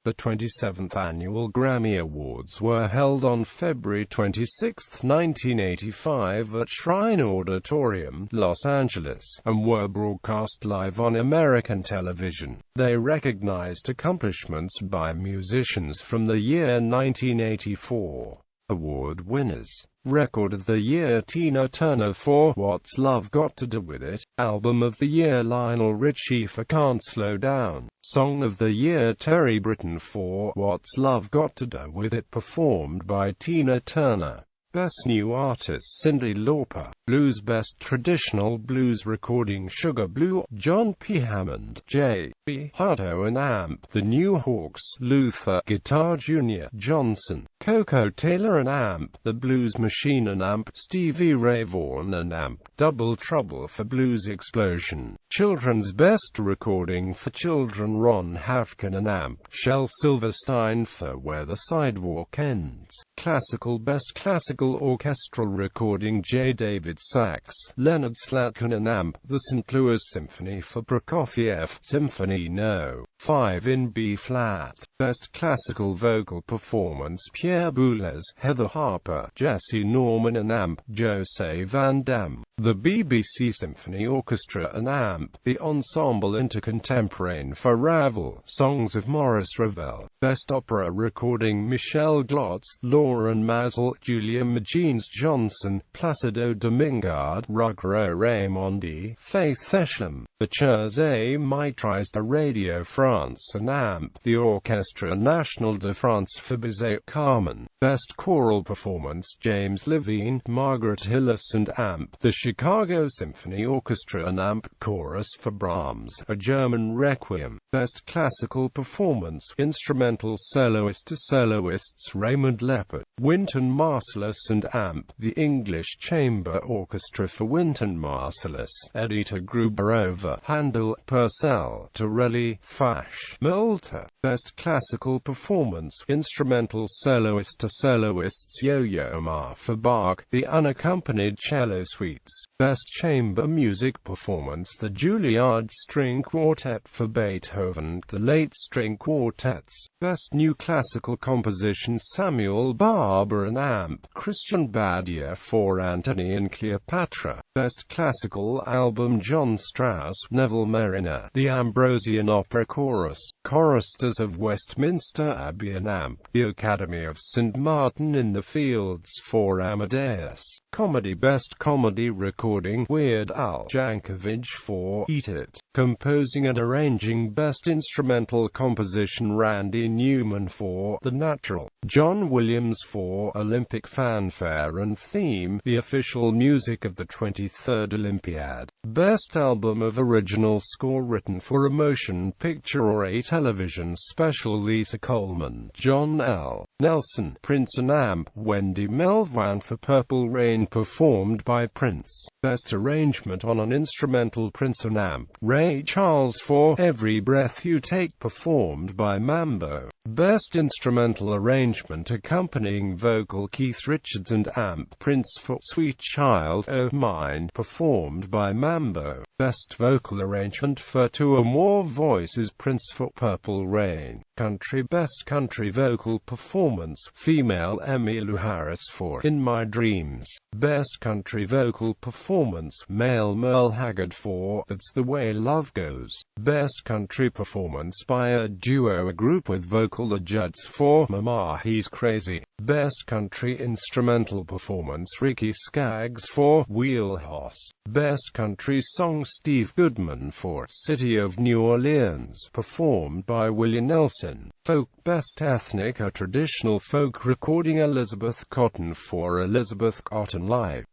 The 27th Annual Grammy Awards were held on February 26, 1985 at Shrine Auditorium, Los Angeles, and were broadcast live on American television. They recognized accomplishments by musicians from the year 1984. Award winners: Record of the Year Tina Turner for What's Love Got to Do With It, Album of the Year Lionel Richie for Can't Slow Down, Song of the Year Terry Britten for What's Love Got to Do With It, performed by Tina Turner. Best New Artist: Cyndi Lauper. Blues: Best Traditional Blues Recording: Sugar Blue, John P. Hammond, J.B. Harto and Amp. The New Hawks: Luther, Guitar Jr. Johnson, Coco Taylor and Amp. The Blues Machine and Amp, Stevie Ray Vaughan and Amp. Double Trouble for Blues Explosion. Children's: Best Recording for Children: Ron Hafkin and Amp. Shel Silverstein for Where the Sidewalk Ends. Classical: Best Classical Orchestral Recording: J. David Sachs, Leonard Slatkin and Amp. The St. Louis Symphony for Prokofiev, Symphony No. 5 in B-flat. Best Classical Vocal Performance: Pierre Boulez, Heather Harper, Jesse Norman and Amp. Jose Van Dam. The BBC Symphony Orchestra and Amp. The Ensemble Intercontemporain for Ravel, Songs of Maurice Ravel. Best Opera Recording: Michel Glotz, Lauren Mazel, Julia Magines Johnson, Placido Domingard, Ruggiero Raimondi, Faith Eshlam. The Chers et Maîtresses de Radio France and Amp. The Orchestre National de France for Bizet Carmen. Best Choral Performance: James Levine, Margaret Hillis and Amp. The Chicago Symphony Orchestra and Amp. Chorus for Brahms, A German Requiem. Best Classical Performance: Instrumental Soloist to Soloists: Raymond Leppard, Wynton Marsalis and Amp. The English Chamber Orchestra for Wynton Marsalis, Edita Gruberova, Handel, Purcell, Torelli, Fash, Molter. Best Classical Performance: Instrumental Soloist to Soloists: Yo-Yo Ma for Bach, The Unaccompanied Cello Suites. Best Chamber Music Performance: The Juilliard String Quartet for Beethoven, The Late String Quartets. Best New Classical Composition: Samuel Barber and Amp. Christian Badier for Antony and Cleopatra. Best Classical Album: John Strauss, Neville Mariner, The Ambrosian Opera Chorus, Choristers of Westminster Abbey and Amp. The Academy of St. Martin in the Fields for Amadeus. Comedy: Best Comedy Recording: Weird Al Yankovic for Eat It. Composing and Arranging: Best Instrumental Composition: Randy Newman for The Natural, John Williams for Olympic Fanfare and Theme, the official music of the 23rd Olympiad. Best Album of Original Score written for a motion picture or a television special: Lisa Coleman, John L. Nelson, Prince and Amp. Wendy Melvoin for Purple Rain, performed by Prince. Best Arrangement on an Instrumental: Prince and Amp. Ray Charles for Every Breath You Take, performed by Mambo. Best Instrumental Arrangement Accompanying Vocal: Keith Richards and Amp. Prince for Sweet Child O' Mine, performed by Mambo. Best Vocal Arrangement for Two or More Voices: Prince for Purple Rain. Country: Best Country Vocal Performance: Female: Emmylou Harris for In My Dreams. Best Country Vocal Performance: Male: Merle Haggard for That's the Way Love Goes. Best Country Performance by a duo or group with vocal adjuncts for Mama He's Crazy. Best Country Instrumental Performance: Ricky Skaggs for Wheelhouse. Best Country Song: Steve Goodman for City of New Orleans, performed by Willie Nelson. Folk: Best Ethnic or Traditional Folk Recording: Elizabeth Cotton for Elizabeth Cotton Live.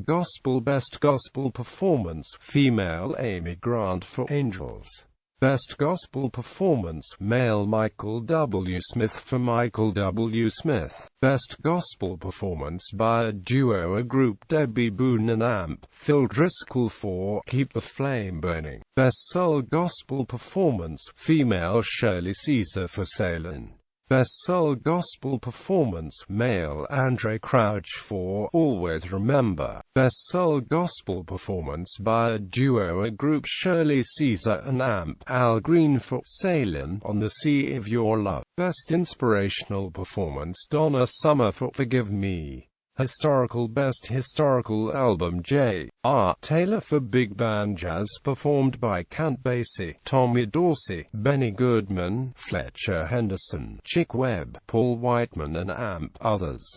Gospel: Best Gospel Performance: Female: Amy Grant for Angels. Best Gospel Performance: Male: Michael W. Smith for Michael W. Smith. Best Gospel Performance by a duo or group: Debbie Boone and Amp. Phil Driscoll for Keep the Flame Burning. Best Soul Gospel Performance: Female: Shirley Caesar for Sailing. Best Soul Gospel Performance, male Andre Crouch for Always Remember. Best Soul Gospel Performance by a duo, a group, Shirley Caesar and Amp Al Green for Sailing on the Sea of Your Love. Best Inspirational Performance, Donna Summer for Forgive Me. Best Historical Album, J.R. Taylor for Big Band Jazz, performed by Count Basie, Tommy Dorsey, Benny Goodman, Fletcher Henderson, Chick Webb, Paul Whiteman and Amp. Others.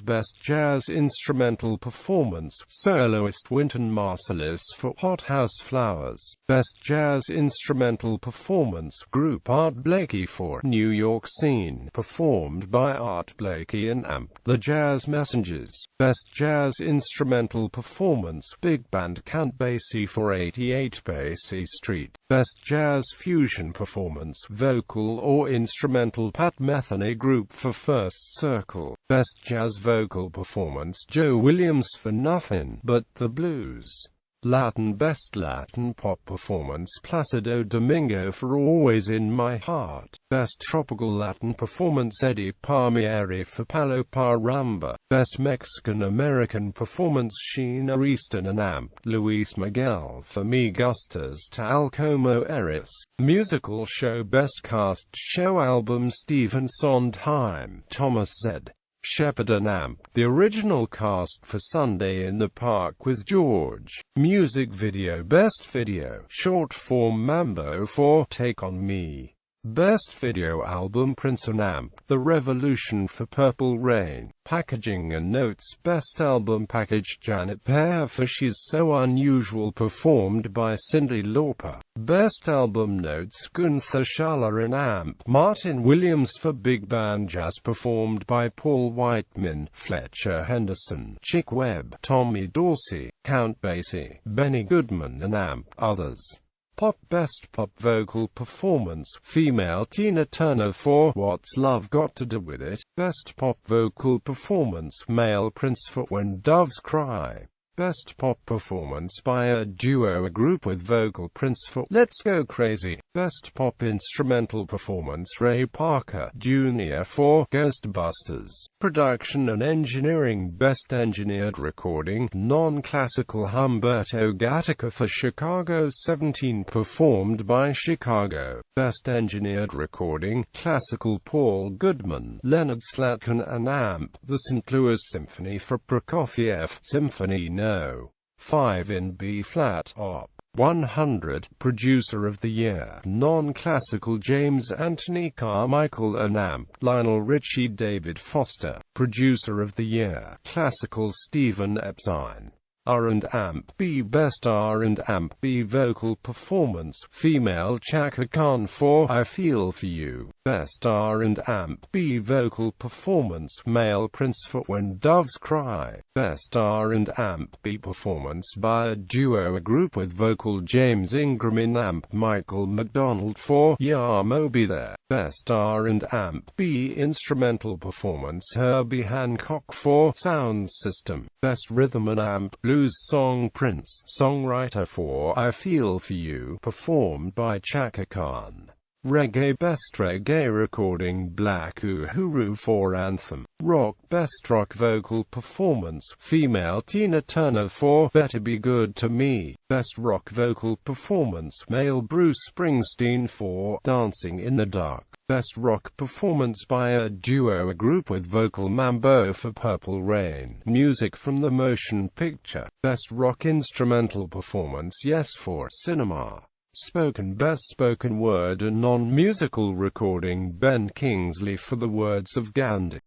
Best Jazz Instrumental Performance, soloist Wynton Marsalis for Hot House Flowers. Best Jazz Instrumental Performance, group Art Blakey for New York Scene, performed by Art Blakey and Amp. The Jazz Messengers. Best Jazz Instrumental Performance, big band Count Basie for 88 Basie Street. Best Jazz Fusion Performance, vocal or instrumental, Pat Metheny Group for First Circle. Best Jazz Vocal Performance, Joe Williams for Nothing But the Blues. Best Latin Pop Performance, Placido Domingo for Always in My Heart. Best Tropical Latin Performance, Eddie Palmieri for Palo Pa Ramba. Best Mexican American Performance, Sheena Easton and Amp. Luis Miguel for Me Gustas Tal Como Eris. Musical Show, Best Cast Show Album, Stephen Sondheim, Thomas Z. Shepard and Amp. The original cast for Sunday in the Park with George. Music Video, Best Video Short Form, Mambo for Take on Me. Best Video Album, Prince and Amp. The Revolution for Purple Rain. Packaging and Notes, Best Album Package, Janet Pear for She's So Unusual, performed by Cyndi Lauper. Best Album Notes, Gunther Schuller and Amp. Martin Williams for Big Band Jazz, performed by Paul Whiteman, Fletcher Henderson, Chick Webb, Tommy Dorsey, Count Basie, Benny Goodman and Amp. Others. Pop. Best Pop Vocal Performance, female Tina Turner for What's Love Got to Do With It. Best Pop Vocal Performance, male Prince for When Doves Cry. Best Pop Performance by a duo, a group with vocal Prince for Let's Go Crazy. Best Pop Instrumental Performance, Ray Parker Jr. for Ghostbusters. Production and Engineering, Best Engineered Recording, Non-Classical, Humberto Gatica for Chicago 17, performed by Chicago. Best Engineered Recording, Classical, Paul Goodman, Leonard Slatkin and Amp. The St. Louis Symphony for Prokofiev, Symphony No. 5 in B-flat, Op. 100, Producer of the Year, Non-Classical, James Anthony Carmichael and Amp. Lionel Richie, David Foster, Producer of the Year, Classical, Stephen Epstein. R&B. Best R&B Vocal Performance, female Chaka Khan for I Feel For You. Best R&B Vocal Performance, male Prince for When Doves Cry. Best R&B Performance by a duo, a group with vocal James Ingram and Amp. Michael McDonald for Yeah Moby There. Best R&B Instrumental Performance, Herbie Hancock for Sound System. Best Rhythm and Amp Blues Song, Prince, songwriter for I Feel For You, performed by Chaka Khan. Reggae. Best Reggae Recording, Black Uhuru for Anthem. Rock. Best Rock Vocal Performance, female Tina Turner for Better Be Good to Me. Best Rock Vocal Performance, male Bruce Springsteen for Dancing in the Dark. Best Rock Performance by a duo, a group with vocal Mambo for Purple Rain. Music from the Motion Picture. Best Rock Instrumental Performance, Yes for Cinema. Spoken. Best Spoken Word and Non-Musical Recording, Ben Kingsley for The Words of Gandhi.